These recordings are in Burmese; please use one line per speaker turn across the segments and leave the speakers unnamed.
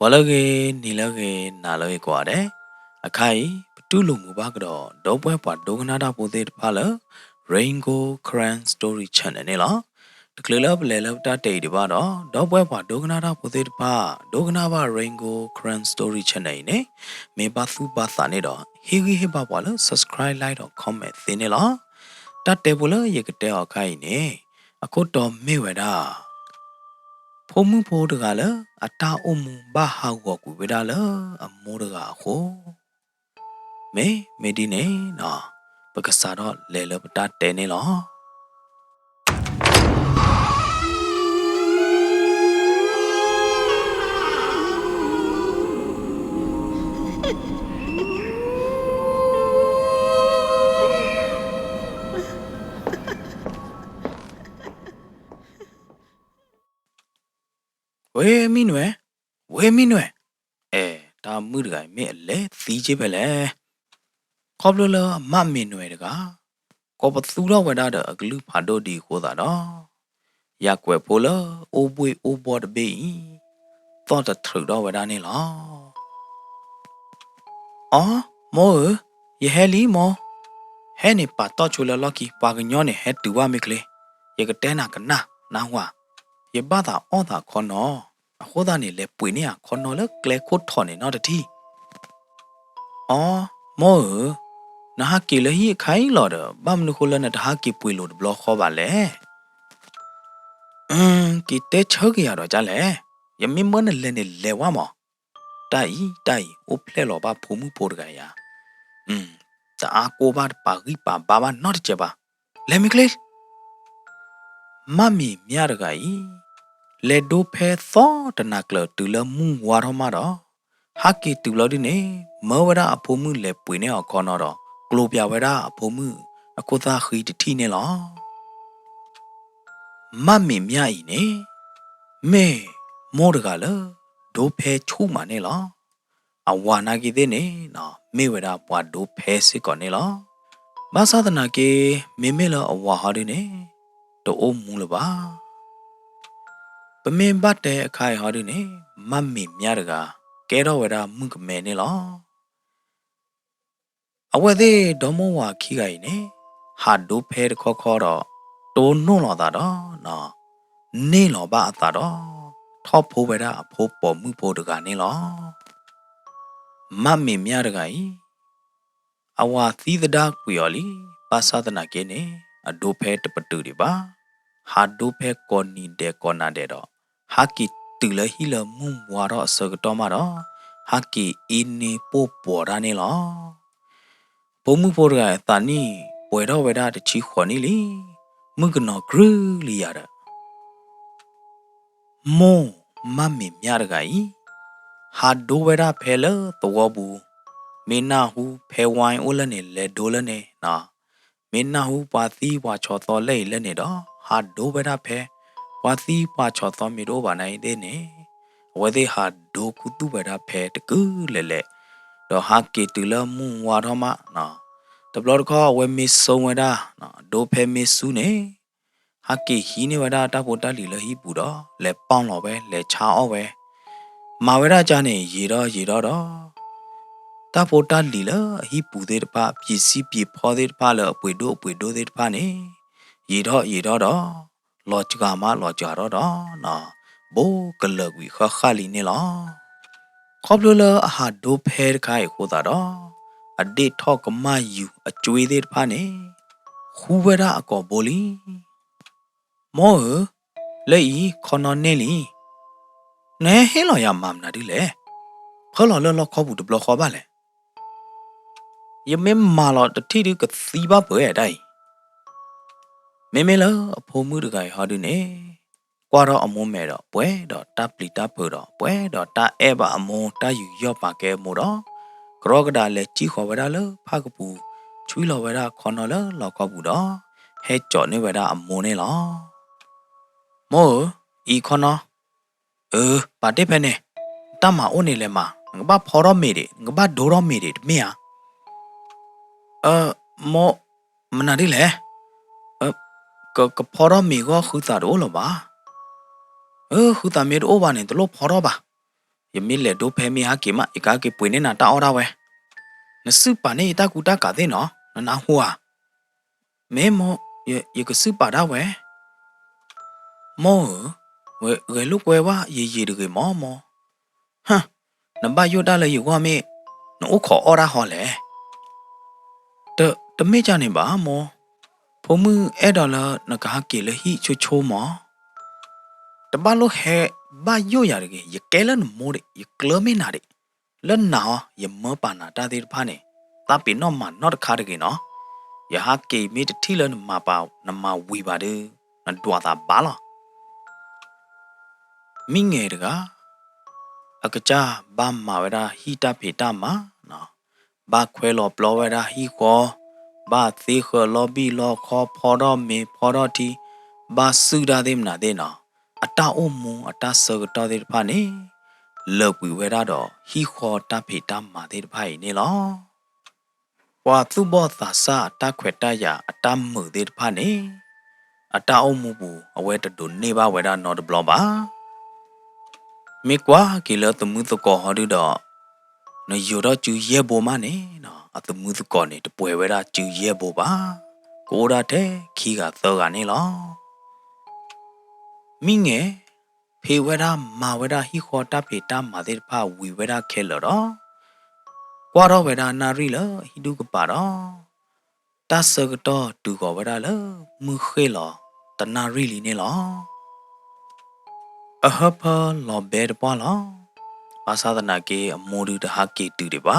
Walage nilage nalage kwade akai ptulu mubagdo dobwe pa dognada pode phala Rainbow Cran Story Channel နဲ့လားတကလပ်လေလပ်တာတေဒီပါတော့တော့ပွဲပါဒုကနာတာပသေတပါဒုကနာပါ Rainbow Cran Story Channel နဲ့မေပါစုပါစာနဲ့တော့ဟီဟီဟပါပါလို့ subscribe like တော့ comment သင်နေလားတတ်တယ်ဘလို့ရေကတဲ့အခိုင်နေအခုတော့မေဝတာဖုံမှုဖို့တကလည်းအတာအုံမဘာဟောက်ကိုဝေဒါလအမိုးတကခိုမေဒီနေနော်ပကစားတော့လေလပတာတဲနေလားဝေမင်းဝဲဒါမှုတကမေလေသီးချပဲလေခေါပလလမမင်းနွယ်တကကောပသူတော့ဝဒတာအကလူဖာဒိုဒီခိုးတာတော့ရက်ွယ်ဖိုလအိုပွေအိုဘော်တဘေးတော့တထရတော့ဝဒနေလားအော်မောရဟဲလီမောဟဲနေပါတော့ချူလလော်ကီပါကညောနေဟဲတူဝမိကလေရကတဲနာကနာနာဝါရပါတာအော်တာခေါ်နော်အခုသားနေလေပွေနေရခေါ်နော်လေကလေခိုးထော်နေနော်တတိအော်မောနာဟာကီလဟီခိုင်လော်ဒဘမ်နခုလနတဟာကီပွေလို့ဘလော့ခေါ်ပါလေကီတဲချောကရတော့ကြလေယမင်းမနလဲနေလဲဝါမောတိုင်အိုဖလဲလော်ပါဖုံမှုပိုတကရတာအကိုပါပါဂီပါဘာဘာနော့ချပါလဲမီကလေးမမီမြရကဤလေဒိုဖဲသောတနာကလတူလမှုဝါရမတော့ဟာကီတူလော်ဒီနေမောဝရအဖုံမှုလဲပွေနေအောင်ခေါ်တော့ကလိုပြဝရအဖုံမှုအခုသားခီတတိနေလောမမီမြဤနေမေမောတကလဒိုဖဲချိုးမနေလောအဝါနာကီတဲ့နေနော်မေဝရပွားဒိုဖဲစစ်ကောနေလောမသဒနာကေမေလောအဝါဟာဒီနေတိုးမူလပါပမင်ဘတ်တဲ့အခိုင်ဟာဒီနေမမီမြတကကဲတော့ဝရမှုကမဲနေလောအဝဲသေးဒေါ်မဝါခီကိုင်နေဟာဒိုဖဲတခေါ်တော့တိုးနှုံလောတာတော့နော်နေလောပါအတာတော့ထောက်ဖို့ဝရအဖို့ပေါ်မှုဖို့တကနေလောမမီမြတကဤအဝါသီးသဒါကွေော်လီပါသဒနာကေနေအဒိုဖဲတပတူဒီပါဟာဒိုဖဲကောနီဒေကောနာဒေတော့ဟာကီတူလဟီလမုံဝါတော့စကတော့မှာတော့ဟာကီအင်းနေပို့ပေါ်ရနေလောဘုံမှုဖို့ရတန်နီပွဲတော့ဝဲတာတချီခွန်နီလီမကနော်ဂရူလီရတာမောမမီမြရကဤဟာဒိုဝဲတာဖဲလတော့ဘူးမင်းနာဟုဖဲဝိုင်းအိုလနေလေဒိုလနေနော်မင်းနာဟုပါသီးဝါချောတော်လဲလဲနေတော့ဟာဒိုဝဲတာဖဲဝါသီးပါချောတော်မီတော့ပါနိုင်တဲ့နေဝဲသေးဟာဒိုကုတုဝဲတာဖဲတကူလဲတော့ဟာကေတူလမှုဝါတော့မနော်တဘလတော့ဝဲမီဆုံဝဲတာနော်ဒိုဖဲမီစုနေဟာကေဟီနေဝဲတာတဖို့တလီလဟီပူတော့လဲပေါင်းတော့ပဲလဲချာအော့ပဲမာဝဲတာကြနေရေတော့တဖို့တလီလဟီပူသေးတပါပစ္စည်းပြေဖောသေးတပါလအပွေတို့သေးတပါနေရေတော့လောချကမလောကြတော့နော်ဘိုးကလကွီခလီနေလောခေါပလလအဟာဒိုဖဲခိုင်ခိုတာတော့အဒေထောက်ကမယူအကျွေးသေးတပါနေခူဝဲတာအကောဘိုလီမောလေဤခေါနော်နေလီနဲဟဲလောရမမနာဒီလေဖောလောလောခေါဘူးတဘလခေါပါလေယမေမာလောတတိကစီပါပွဲအတိုင်းမေလောအဖိုးမှုတကယ်ဟာဒီနေကွာတော့အမုံမဲတော့ပွဲတော့တပ်ပလီတပ်ဖို့တော့ပွဲတော့တာအဲပါအမုံတယူရော့ပါကဲမို့တော့ကရောကဒါလဲကြီးခေါ်ဝရလဖကပူချွေးလော်ဝရခေါ်နော်လော်ခေါ်ဘူးတော့ဟဲကြော်နေဝရအမုံနေလောမောဤခေါ်နော်ပါတိဖဲနေတမအိုနေလဲမငါဘာဖော်တော့မေတယ်ငါဘာဒိုတော့မေတယ်မင်းမောမနာဒီလေကဖော်တော့မေကခူတာတော့လောပါခူတာမေတော့ဘာနေတလို့ဖော်တော့ပါ ยมิเลดูเพมีฮักกิมาอีกากิปุยเนน่าตาออดาเวนสืบปานี่ตากูตากาเดเนาะนาหัวแม่โมยก็สืบปาดาเวโมเวลูกเวว่าเยดกมอมอฮะนบายุดาเลยอยู่ว่ามีนอุขอออดาฮอแลแต่ไม่จานี่บ้ามอผมมือเอดอลนกฮักกิเลยฮิโชมอแต่บ้านลูกแห่บ้ายุยาเกยแกลันโมเดยกลเมนาเดลันนายมปานาตาเดพานี่ตาปีนอมานอดคาเดกิเนาะยาฮักกิมีดที่ลันมาเปล่านมาวีบาเดนันดัวตาบาลมิงเงดกาอากจ้าบ้ามมาเวดาฮีตาเพตามาเนาะบ้าเควลอปลอเวดาฮีคอบ้าซีเคลอบีลอคอพอดอเมพอดอทีบ้าสุดาเดมนาเดนาอัตตาอมูอัตตาเสกตอเดพานีเลิกวิเวดาดอฮีคอตาเพตามาเดพายนี่ลอว่าตุบอตาซาตาเควตายาอัตตามือเดพานีอัตตาอมูบูเอาไว้ตะดุนนี่บ้าเวดานอดบลอบามีกว่ากิเลตมือตะกอฮอดูดอนยูดอจูเยโบมาเนนะอะตมือตะกอเนตป่วยเวดาจูเยโบบาโกดาเทขีกาเตกาเนลอมิงเงเพเวดามาเวดาฮิคอตาเพตามาเดพาวีเวดาเคลรอกว่าดอเวดานารีลฮิดูกปาดอตาสกตอตูกอเวดาลมือเคลอตนารีลีเนลออะฮพาลอเบดปาลอပါသနာကေအမိုးဒူတဟာကေတူတယ်ပါ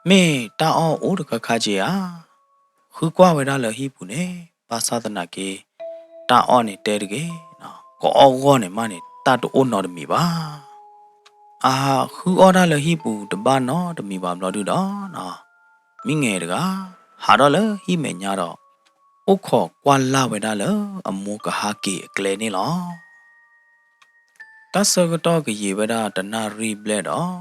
မေတာအောအိုးတခခချေယာခူကွာဝဲတာလဟိပူနေပါသနာကေတာအောနေတဲတကေနော်ကောအောကောနေမနေတတ်အိုးနော်တမီပါအာခူအော်ဒါလဟိပူတပါနော်တမီပါမလို့တူတော့နော်မိငယ်တကဟာတော့လဟိမေညာတော့ဥခောကွာလာဝဲတာလအမိုးကဟာကေကလဲနေလောတဆကတော့ကရေဝဒတနာရီဘလက်တော့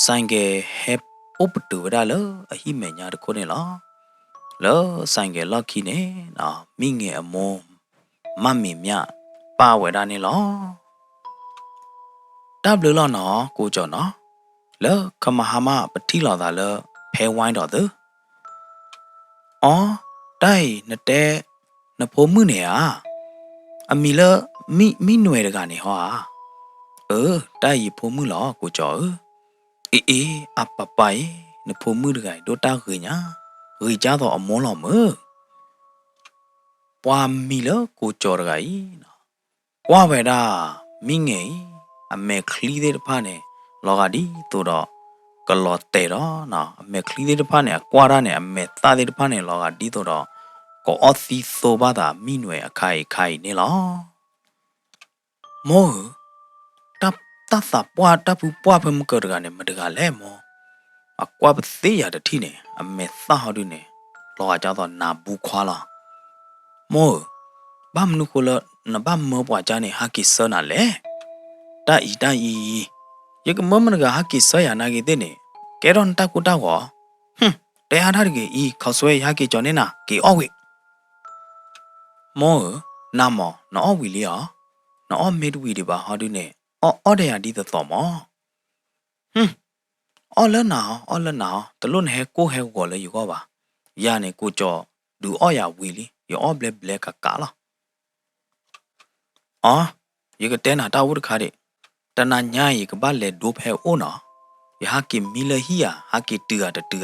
ဆိုင်ကဟက်ဥပတူဝဒလအဟိမညာတခုနေလားလောဆိုင်ကလောက်ခီနေနော်မိငယ်အမောမမီမြပါဝဒနေလောတပ်ဘလလောနော်ကိုကျော်နော်လောခမဟာမပတိလောသာလောဖဲဝိုင်းတော်သူအော်တိုင်နတဲနဖိုးမှုနေအမီလမိຫນွယ်တကနေဟောတိုင်ဖိုးမှုလောကိုကျော်အေးအပပိုင်နဖိုးမှုတကဒိုတာခေညာရေကြတော့အမောလောမပွာမီလကိုကျော်တကဤပွာဝဲတာမိငယ်အမေခလီတဲ့ဖာနေလောကဒီတို့တော့ကလောတဲတော့နော်အမေခလီတဲ့ဖာနေကွာရနေအမေသားတဲ့ဖာနေလောကဒီတို့တော့ကိုအသီဆိုပါတာမိຫນွယ်အခိုင်နေလောမောတပ်သပွားတပ်ပွားဖမကရကနေမတကလဲမောအကွာပသေးရတဲ့ထိနေအမေသားဟောဒုနေလောကကြတော့နာဘူးခွာလာမောဘာမနုခလနဘာမောပွားကြနေဟာကိစနာလေတိုင်ယကမမနကဟာကိဆယာနာကေတဲ့နေကဲတော့တကူတော့ဟွန်းတဲဟာထားကေဤခေါဆွဲရကေကြော်နေနာကေအော့ဝေမောနာမောနော်ဝီလီယာနော်မေဒဝီဒီပါဟာဒုနေအော်တဲ့ရဒီတော့မောအော်လနာတလွန်ဟဲကိုဟဲကိုလေယူကောပါရနေကိုကြော်ဒူအော်ရဝီလီယောဘလက်ကကာလာအော်ယကတဲနာတာဝတ်ခါတဲ့တနာညာရီကပါလေဒိုဖဲအိုနော်ယဟာကိမီလဟီယာဟာကိတူရဒီ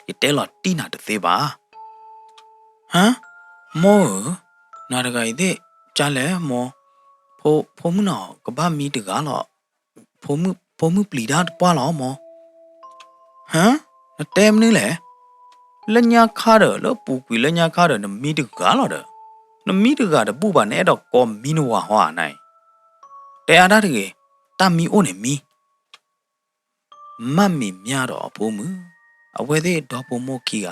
ယတဲလော်တီနာတသေးပါဟမ်မောနာရဂိုင်တဲ့ကြလဲမောဖိုမှုနော်ကပါမီတကားလော်ဖိုမှုပလီဒါပွားလော်မောဟမ်နတဲမင်းလေလညာခါရလပူကွေလညာခါရနမီတကားလော်တဲ့နမီတကားတပူပါနဲ့တော့ကောမီနဝဟွာနိုင်တဲအားတာတကေတာမီအိုနေမီမမီမြတော့အဖိုးမူအဝဲသေးတော့ပုံမို့ခီက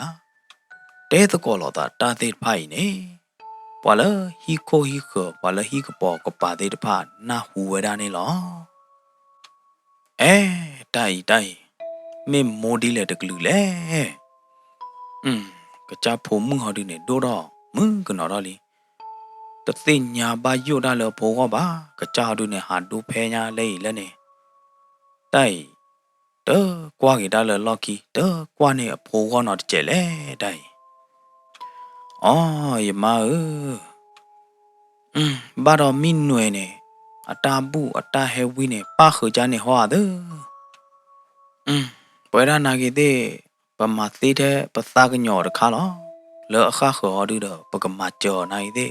တဲတကောလောတာတာသေးဖိုင်နေပွာလဟီခိုဟီခပွာလဟီကပေါ်ကပါသေးတဖာနာဟူဝဲတာနေလောတိုင်မင်းမိုဒီလေတကလူလေကကြဖိုးမှုဟောဒီနေဒိုတော့မင်းကနော်တော့လီတသိညာပါယိုတာလဖိုးကပါကကြဒုနေဟာဒုဖဲညာလေလဲနေ เด้อกว่ากี่ได้เลยล็อกกี้เด้อกว่าเนี่ยโผล่ก็นอเจเลยได้อ๋อยมาบ้าเรามินหน่วยเนี่ยอัตาบุอัตาเฮวิเนี่ยป้าคือจานเนี่ยหัวเด้ปวยด้านนากีเต้ปมาตีเทปสากหยอดข้าล้อเลอะข้าขอดูเด้อปกมาเจอนายเต้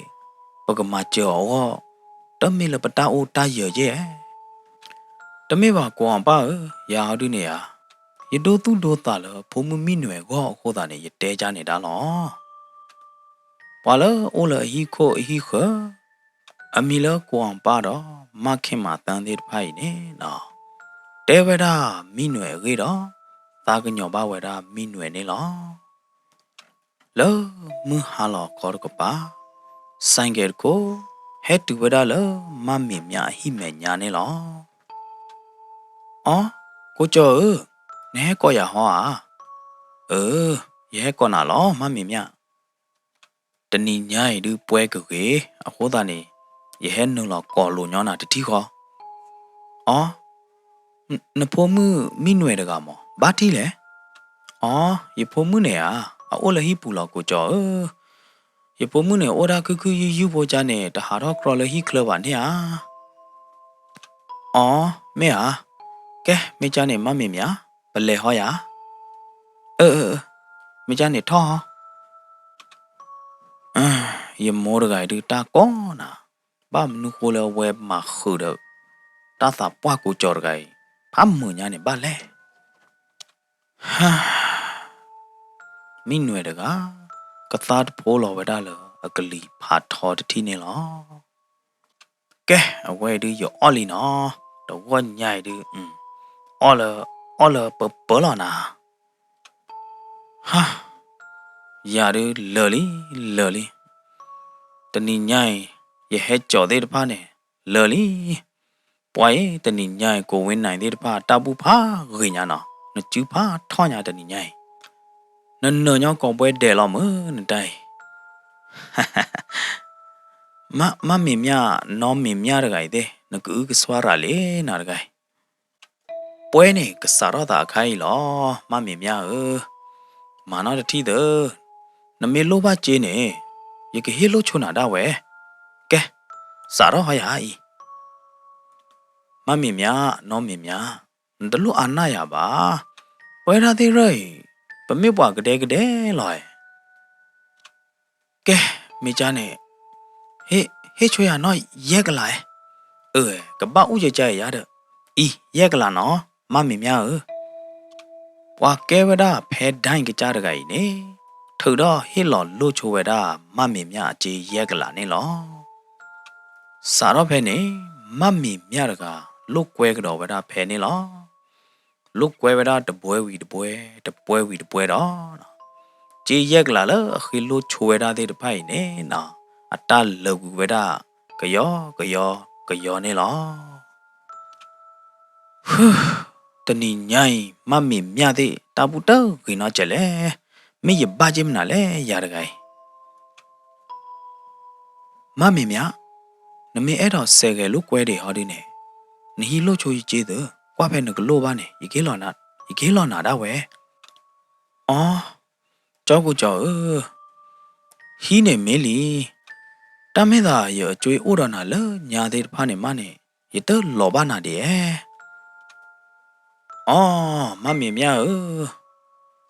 ปกมาเจอว่าตั้มมีละปตาโอตาเยอะเย่ตั้มมีว่ากวนป้ายาดูเนี่ยยดูตุดูตาละผมมินหน่วยก็โคตรเนี่ยยเตจานเนี่ยด้านล้อว่าละโอละฮิโคအမီလကွန်ပါတော့မခင်မာတန်သေးဖိုင်နေနော်တဲဝဒမိနွယ်ခေတော့သာကညောပါဝဒမိနွယ်နေလောလောမဟာလောခေါ်ကပါဆိုင်ကယ်ကိုဟဲတူဝဒလောမမင်မြဟိမဲညာနေလောအော်ကိုကျော်နဲကောရဟောရဲကောနာလောမမင်မြတနီညာရီဒူပွဲကေအခိုးသားနေယဟဲနုလောကောလိုညောနာတတိခေါ်အော်နဖိုးမှုမိနွယ်တကမောဘာတီလဲအော်ယဖိုးမှုနေအိုလဟိပူလောကိုကြောယဖိုးမှုနေအိုဒါခုယူဖို့ကြနေတဟာတော့ကရလဟိကလဘာနေအော်မဲကဲမေချာနေမမေမြဘလဲဟောရမေချာနေထောယမောရဂိုင်တူတာကောနာဘာမနုခိုလဝဲမှာခုတော့တာသာပွားကိုကြော်ရဂိုင်ဖမ်းမှုညာနေဘာလဲဟာမိနွယ်တကကသာတဖိုးလောဝဒလအကလီဖာထောတတိနေလောကဲအဝဲတူရောအော်လီနော်တော့ညိုင်တူအော်လပလောနာဟာယာရလော်လီတနီညိုင်ရဟဲကြော်သေးတဖားနေလော်လီပွားရဲ့တနီညိုင်ကိုဝင်းနိုင်သေးတဖားတာပူဖာခေညာနော်နကျူဖာထောညာတနီညိုင်နော်ညောကောင်ပွဲတယ်လောမနတိုင်မမင်မြနော်မင်မြရဂိုင်တဲ့နကူကစွာရလေနာရဂိုင်ပွဲနေကစားရတာခိုင်လောမမင်မြမာနာတတိဒနမေလိုပါကျင်းနေယကဟေလိုချုံနာဒါဝဲကဲစားရဟယာဤမမင်မြနော်မင်မြဒလူအနာရပါပွဲရသေးရိုင်ပမေပွားကတဲ့လောကဲမေချာနေဟေချွေရနော်ရက်ကလာကပဥကြကြရတဲ့ဤရက်ကလာနော်မမင်မြပွားကဲဝဒဖဲဒိုင်းကကြရဂိုင်နေထို့တော့ဟေလော်လို့ချိုဝဒမမင်မြအကြီးရက်ကလာနေလောစာတော့ဖဲနေမမင်မြရကလုတ်ကွဲကတော့ဝဒဖဲနေလောလုတ်ကွဲဝဒတပွဲဝီတပွဲတော့จีแยกละละခိလိုချိုဝဲတာတဲ့ဖိုင်နေနော်အတလကူဝဲတာကယောနေလောဟူးတနီညိုင်မမင်မြတဲ့တာပူတော့ခိနော်ကျလဲမေရဘာจิมနာလဲရရဂိုင်မမင်မြနမေအဲ့တော့ဆဲကဲလို့ကွဲတယ်ဟောဒီနေနဟီလို့ချိုကြီးတဲ့ကွာဖဲနကလို့ပါနေရေကေလောနာဒါဝဲအော်ကြောက်ကိုကြောက်ဟီးနေမင်းလီတမဲသာရအကျွေးဥဒနာလညာသေးတဖားနေမနဲ့ရတလောဘနာတဲ့အော်မမင်မြ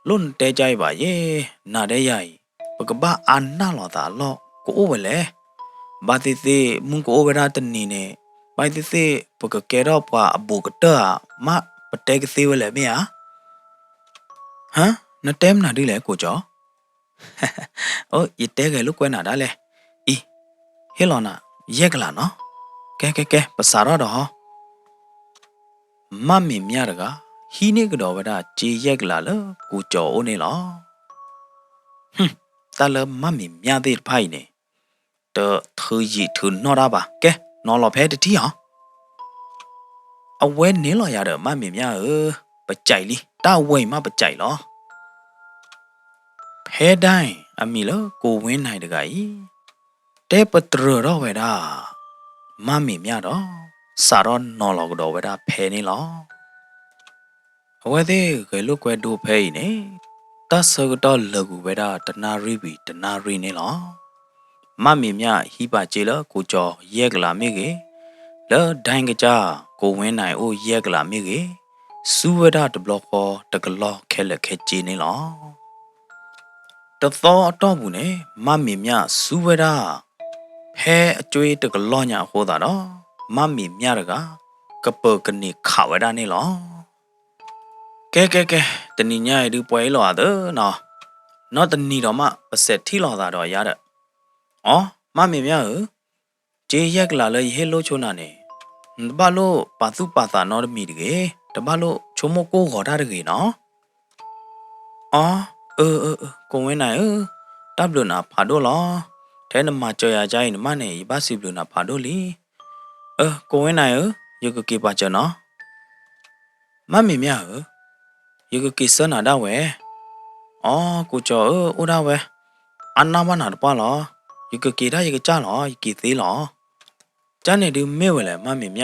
လွန်တဲကြိုက်ပါရဲ့နာတဲ့ရိုင်ပကပအာနာလောတာလောကိုဝလဲဘာတိတိမုန်ကိုဝရတနီနေဘာတိတိပကကဲတော့ပွားအဘူကတာမပတဲကစီဝလဲမရဟမ်နတဲမနာဒီလေကိုကျော်အိုးရတဲကလို့ကွဲနာဒါလေဤဟဲလောနာရက်ကလာနော်ကဲပစာတော့မမင်မြရကဟီနေကတော့ဝဒဂျေရက်ကလာလကိုကျော်အိုးနေလောတလမမင်မြတဲ့ဖိုင်နေတထူကြီးထူနော်တာပါကဲနော်လော်ဖဲတတိဟောအဝဲနင်းလော်ရတဲ့မမင်မြပကြိုက်လီတဝိမ်မပကြိုက်လောဖဲတိုင်းအမီလကိုဝင်းနိုင်တကကြီးတဲပတရတော့ဝဲတာမမင်မြတော့စာတော့နော်လောကတော့ဝဲတာဖဲနေလော အဝဲသေးခေလုကွဲဒိုဖဲနေတတ်စကတော့လကူဝဲတာတနာရီဘီတနာရီနေလောမမီမြဟိပါကျေလကိုကျော်ရဲကလာမိကေလဲဒိုင်ကကြကိုဝင်းနိုင်အိုရဲကလာမိကေစူဝဒတဘလခောတကလောခဲလက်ခဲจีနေလောတသောအတော့ဘူးနေမမီမြစူဝဒဖဲအကျွေးတကလောညာဟောတာတော့မမီမြတကကပကနေခဝဒနေလောကဲတနီညာရူပွဲလောနော်တနီတော့မှပစက်ထီလောတာတော့ရတဲ့ဩမမီမြကျေရက်ကလာလေဟဲလို့ချုံနာနေတပါလို့ပါသူပါသာနော်မီတကေတပါလို့ချုံမကိုခေါ်တာတကေနော်အော်ကိုဝင်းနိုင်တပ်လို့နာဖာတော့လောထဲနမှာကြော်ရကြရင်မနဲ့ဘာစီဘလို့နာဖာတော့လီကိုဝင်းနိုင်ယကကေပါချနော်မမီမြယကကေစနာတော့ဝဲအော်ကိုကျော်အိုဒါဝဲအနာမနာတပါလောယကကေဒါယကကြလောယကသေးလောကျန်နေဒီမဲဝဲလေမမီမြ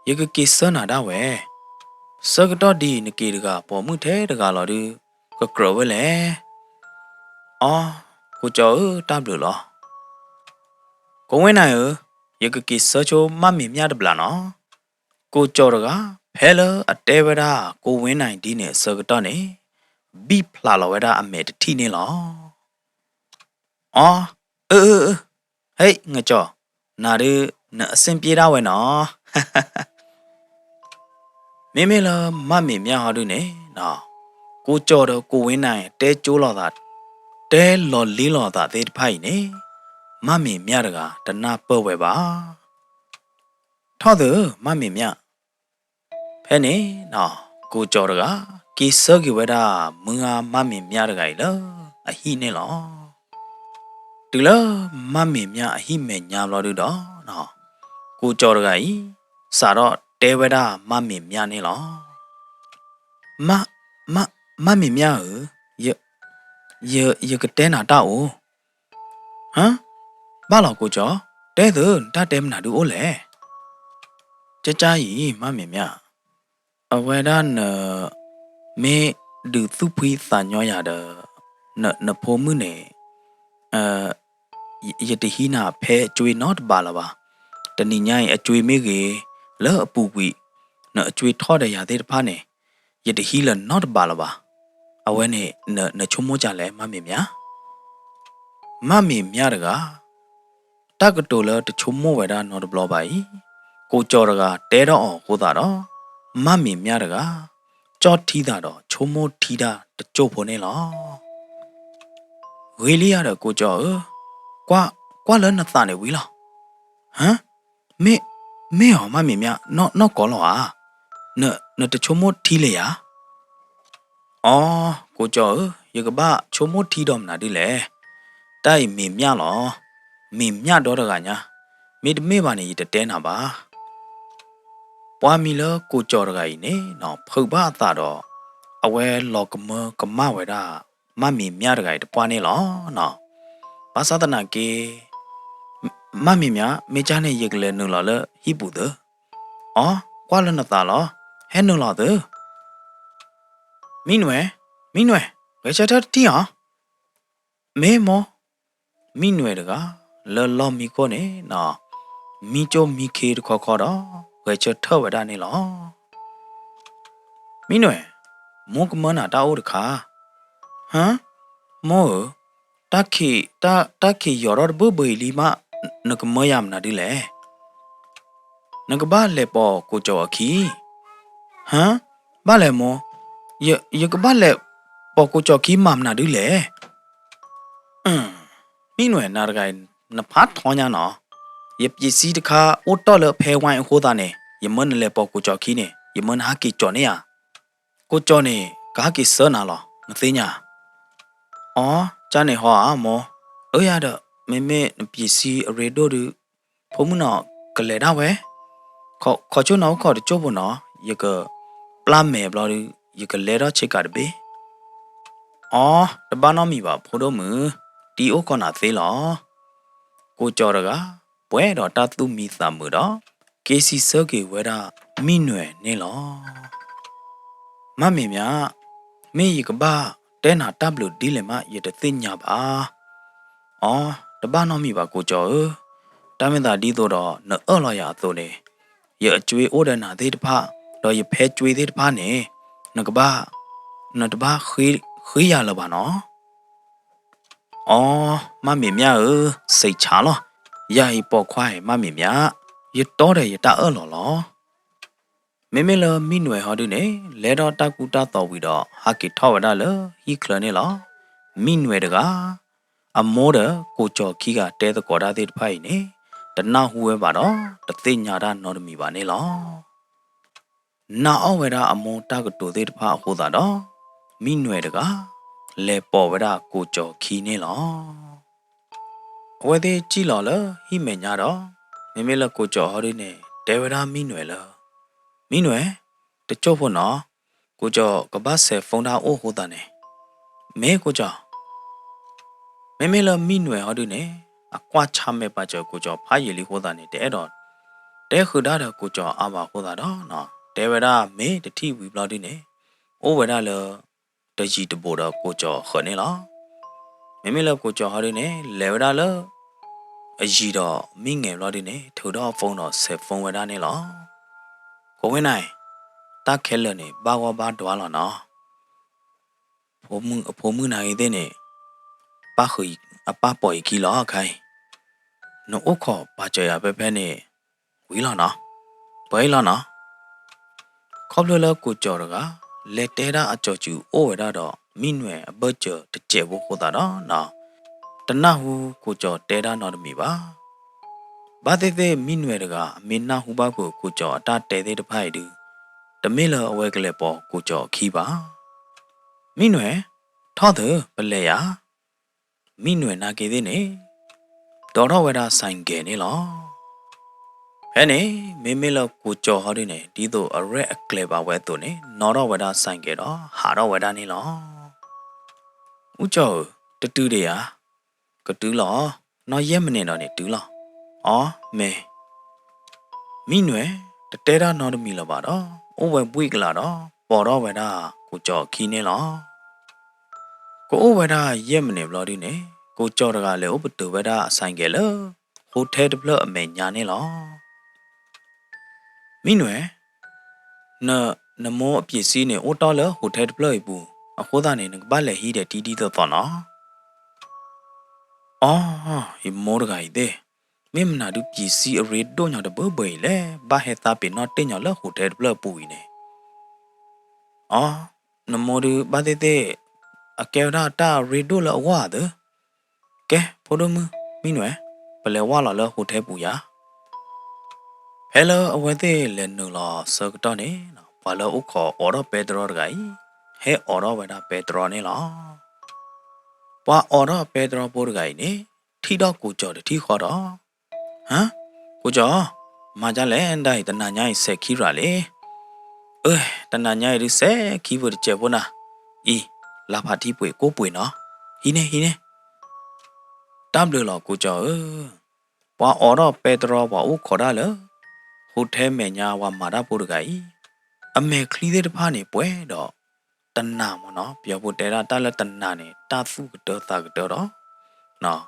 ယကကေစနာတော့ဝဲစကတော့ဒီနကေတကပေါ်မှုထဲတကလောဒီကကရဝဲလေအော်ကိုကျော်တပ်လို့လောကိုဝင်းနိုင်ယကကေစချိုမမီမြတပလာနော်ကိုကျော်တကဖဲလအတဲဝဒကိုဝင်းနိုင်ဒီနဲ့စကတော့နေဘီဖလာလောဝဒအမေတတိနေလောအော်ဟေးငါကျော်နာရီနအစင်ပြေတော့ဝဲနော်မေလာမမေမြဟာတို့နေနော်ကိုကြော်တော့ကိုဝင်းနိုင်တဲကျိုးလော်တာတဲလော်လေးလော်တာသေးတဖိုက်နေမမေမြတကတနာပေါ့ဝဲပါထော့သူမမေမြဖဲနေနော်ကိုကြော်တကကီစောကီဝဲတာမငါမမေမြတကကြီးလောအဟိနေလောတူလောမမေမြအဟိမဲညာလောတို့တော့နော်ကိုကြော်တကကြီးစာတော့တဲဝဲတာမမေမြနေလောမမေမြရကတဲနာတောက်ဟမ်ဘာလောက်ကိုကြောတဲသူတတဲမနာတူအိုလေကြကြီးမမေမြအဝဲဒါမေဒူသူဖိစာညောရတဲ့နဖိုးမှုနေယတဟိနာဖဲကျွေနော့ပါလာပါတဏိညာရဲ့အကျွေမေကြီးလောအပူကွီနော်အကျွေထော့တဲ့ရသေးတဖာနေယတဟိလနော့ပါလာပါအဝဲနဲ့နချုံမိုးကြလဲမမေမြမမေမြတကတကတိုလတချုံမိုးဝဲတာနော်တဘလပါဤကိုကြော်တကတဲတော့အောင်ဟိုတာတော့မမေမြတကကြော့ထီးတာတော့ချုံမိုးထီးတာတကြုတ်ဖို့နေလောဝေးလေးရတော့ကိုကြော်ကွာလနသနေဝီလားဟမ်မေဟောမမေမြနော်ကောလောနတချုံမိုးထီးလေရအော်ကိုကျော်ရကဘာချုံမို့ထီတော့မနာဒီလေတိုက်မေမြလောမေမြတော့တကညာမေတမေပါနေတတဲနာပါပွားမီလကိုကျော်တကကြီးနေနော်ဖုတ်ပါတာတော့အဝဲလောကမကမဝဲတာမမေမြတကကြီးတပွားနေလောနော်ဘာသာတနာကေမမေမြမေချာနေရကလေးနုလောလဟိပူဒအော်ကွာလနတာလောဟဲနုလောဒမင်းဝဲဝဲချတာတီဟာမေမောမင်းဝဲတကလောမီကိုနေနော်မီချိုမီခေတခေါ်တော့ဝဲချထဝဒနေလောမင်းဝဲမုကမနာတာအိုတခါဟမ်မောတခိယောရဘဘီလီမနကမယမ်နာဒီလေနကဘာလေပေါ်ကိုကြောအခီဟမ်ဘာလေမောยกบ้านแหละปอกูจอกี้มามนาดูแลมีหน่วยนาดกายนภัททอญาเนาะยบยีซีตะคาโอตอเลเพวายโคตาเนี่ยยมนแหละปอกูจอกี้เนี่ยยมนหากิจอเนี่ยกูจอเนี่ยกะกิเสนาลอมะติญาอ๋อจาเนี่ยฮออะมอยาดะเมปีซีเรโดดูဖုံမနောကလေတာဝဲခေါ်ချုံနောက်ခေါ်တချို့ဘနော်ယကပလာမဲဘလော်ယကလေတော့ချစ်ကတဘေအော်တပနောမီပါဖိုးတော့မူတီအိုကောနာသေးလောကိုကြော်ရကပွဲတော့တသူမီသမူတော့ကေစီဆော့ကေဝဲတာမိနွယ်နေလော မမေမြမင်းရကဘာတဲနာတပ်လို့ဒီလေမရတဲ့သိညာပါအော်တပနော်မိပါကိုကျော်တမင်သာဒီတော့နော်လော်ရသို့နေရအကျွေးအိုးဒနာသေးတဖတော့ရဖဲကျွေးသေးတဖနေနကဘာနော်တပခွေးရလပါနော်အော်မမေမြစိတ်ချလောရဟိပေါ်ခွိုင်းမမေမြရတော့တယ်ရတလော်လောမေမေလမိနွယ်ဟောဒုနေလဲတော့တကူတာတော်ပြီးတော့ဟာကီထောဝဒါလဟီခလနေလောမိနွယ်တကအမောဒကိုကျော်ခီကတဲတကော်ဒါသေးတဖိုင်နေတနာဟူဝဲပါတော့တသိညာတာနော်တမီပါနေလောနာအောဝဲတာအမောတကတိုသေးတဖာဟိုတာတော့မိနွယ်တကလဲပေါ်ဝဲတာကိုကျော်ခီနေလောအဝဲသေးကြည့်လော်လဟိမေညာတော့မေမေလကိုကျော်ဟောဒီနေတဲဝဲတာမိနွယ်လောမိနွယ်တချို့ဖို့နော်ကိုကျော်ကပတ်ဆယ်ဖုန်းသားအိုးဟိုတာနေမဲကိုကျော်မေမေလမိနွယ်ဟောဒီနေအကွာချမဲ့ပါကျော်ကိုကျော်ဖားရည်လေးဟိုတာနေတဲတော့တဲခူဒါတော့ကိုကျော်အာပါဟိုတာတော့နော်တဲဝရမေတတိဝီဘလော်ဒီနေအိုဝရလတကြီးတပိုတော့ကိုကျော်ခနေလားမေမေလကိုကျော်ဟောဒီနေလေဝရလအကြီးတော့မိငယ်ဘလော်ဒီနေထူတော့ဖုန်းတော့ဆယ်ဖုန်းဝရနေလားကိုဝင်းနိုင်တခဲလနေဘာဝဘာတွာလာနော်ဖိုးမှုနိုင်တဲ့နေပါခီအပပေါ်ကြီးလောခိုင်နို့အခါဘာကြရပဲပဲနေဝီလာနော်ဘဲလာနော်ခေါပလလကိုကြော်ရကလက်တဲတာအကြော်ကျူအိုဝဲတော့မိနွယ်အဘကျော်တကျဲဖို့ဟိုတာတော့နော်တနဟုကိုကြော်တဲတာနော်တမီပါဘာတဲ့မိနွယ်တကအမေနာဟုပါကိုကြော်အတာတဲတဲ့တဖိုက်တူတမေလအဝဲကလေးပေါ်ကိုကြော်ခီးပါမိနွယ်ထောတဲ့ပလဲရမိနွယ်နာကေတဲ့နေတော်တော့ဝဲတာဆိုင်ကဲနေလောဟဲ့နေမေမေလကိုကြော်ဟောဒီနေဒီတော့အရက်အကလေးပါဝဲတုန်နေနော်တော့ဝဲတာဆိုင်ကဲတော့ဟာတော့ဝဲတာနေလောဦးကျော်တတူးတရကတူးလောနော်ရဲမနေတော့နေတူးလောအော်မေမိနွယ်တတဲတာနော်တမီလောပါတော့အိုးဝဲပွေကလာတော့ပေါ်တော့ဝဲတာကိုကြော်ခီးနေလောကိုအိုးဝဲတာရဲမနေဘလို့ဒီနေကိုကြော်တကလည်းဥပတူဝဲတာဆိုင်ကဲလောဟိုထဲတပလအမေညာနေလောမိနွယ်နမောအပြည့်စည်းနေအိုတော်လဟိုထဲတပလပူအခုသားနေကဘာလဲဟီးတဲ့တီတော့နော်အော်ဟိမောရဂိုင်တဲ့မင်းမနာဒူပစ္စည်းအရေတော့ညတော့ဘဘလေဘာဟက်တာပင်တော့တင်ညလဟိုတဲဘလပူနေအော်နမောဒူဘာတဲ့အကဲရာတာရေဒိုလဝါဒကဲဖိုဒမမင်းနွယ်ဘလဲဝါလာလဟိုတဲပူယာဟဲလိုအဝဲသေးလဲနူလာစကတော့နေဘာလို့ခေါ်အော်တော့ပက်ဒရောဂိုင်ဟဲအော်တော့ဝဲတာပက်ဒရောနေလားဘာအော်တော့ပက်ဒရောပိုးဂိုင်နေထီတော့ကိုကြော်တထီခေါ်တော့ဟမ်ကိုကျော်မာကြလဲအန်တိုင်းတနာညိုင်းဆက်ခီရလေတနာညိုင်းရဆက်ခီဖို့ကျေဖို့နာဤလာဖာတီပွေကိုပွေနော်ဟီနေတမ်ဘလလောကိုကျော်ပွာအော်တော့ပက်ဒရောပွာဦးခေါ်ရလေဟိုထဲမညာဝါမာရပိုးဂိုင်အမေခလီတဲ့တဖာနေပွဲတော့တနာမနော်ပြောဖို့တဲတာတလက်တနာနေတာဖုကတော့တာကတော့နော်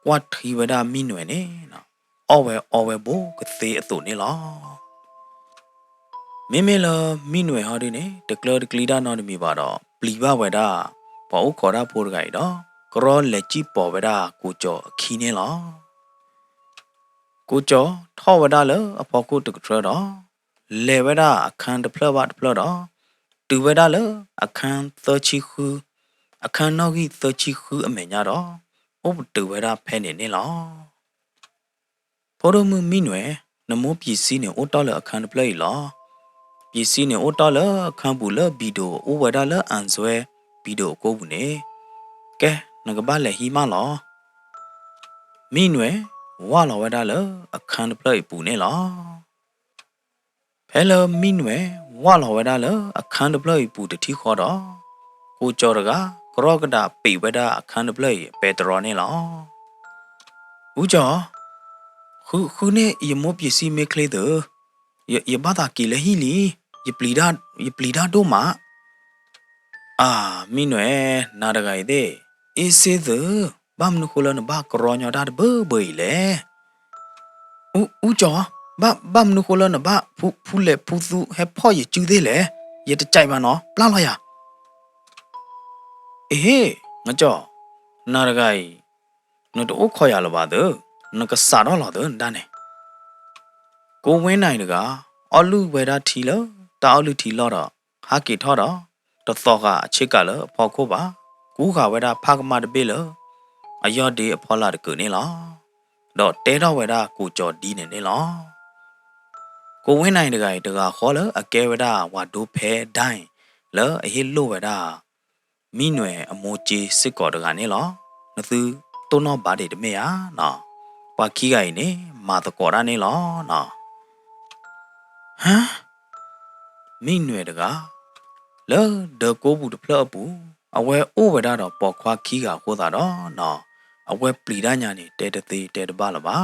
ကွာထီဝဒမိနွယ်နေနော်အော်ဝဲဘိုကသေးအတူနေလားမေလမိနွယ်ဟာဒီနေတကလတကလီဒါနော်နေမိပါတော့ပလီဘဝဒဘောခေါ်ရဖို့ဂိုင်တော့ကရောလက်ကြည့်ပေါ်ဝဒကိုကျော်ခီနေလားကိုကျော်ထောဝဒလအဖို့ကိုတကထရတော့လေဝဒအခန်းတဖလဘတဖလတော့တူဝဒလအခန်းသချီခုအခန်းနော်ကြီးသချီခုအမေညာတော့ဥပတူဝဒဖဲနေလားဖိုရမမိနွယ်နမောပစ္စည်းနေအိုတော်လအခန်းတပလိုက်လားပစ္စည်းနေအိုတော်လအခန်းဘူးလဘီဒိုအိုဝဒလအန်ဆွဲဘီဒိုကိုဘူးနေကဲငကဘာလေဟီမလားမိနွယ်ဝါလဝဒလအခန်းတပလိုက်ပူနေလားဖဲလမိနွယ်ဝါလဝဒလအခန်းတပလိုက်ပူတတိခေါ်တော့ကိုကျော်ရကကရောကတာပေဝဒအခန်းတပလိုက်ပက်တရောနေလားဦးကျော်ခုနေရမောပစ္စည်းမကလေးတော့ရဘာသာကီလေဟီလီယပလီဒါဒိုမာ မိနွယ်နာတကိုင်တဲ့အေးစေးသဘာမနခုလနဘာကရောညတာဘေးလေဦးကျော်ဘာမနခုလနဘာဖူလေဖူသူဟဲ့ဖော်ရကျူသေးလေရတကြိုက်ပါနော်ပလာလာရအေးငါကျော်နာတကိုင်နတို့ခေါ်ရလပါတော့နကစားတော့လာတော့ဒါနဲ့ကိုဝင်းနိုင်တကအလူဝဲတာထီလတာအလူထီလော့တော့ဟာကေထော့တော့တသောကအချစ်ကလဖော်ခိုးပါကူခါဝဲတာဖာကမတပိလအယော့ဒီအဖော်လာတကုနေလားတော့တဲတော့ဝဲတာကိုကြော်ဒီနေနေလားကိုဝင်းနိုင်တကခေါ်လအကဲဝဲတာဝါဒိုဖဲဒိုင်းလအဟိလို့ဝဲတာမိနွယ်အမိုးကြီးစစ်ကော်တကနေလားနသူတုံးတော့ဗားတယ်တမေယာနော်ပွားခီးကိုင်နေမာတကော်ရနေလားနော်ဟမ်မိနွယ်တကလဲဒကိုဘူးတဖလပူအဝဲအိုးဝဲတာတော့ပေါ်ခွားခီးကခိုးတာတော့နော်အဝဲပလီဒညာနေတဲတသေးတဲတပါလပါ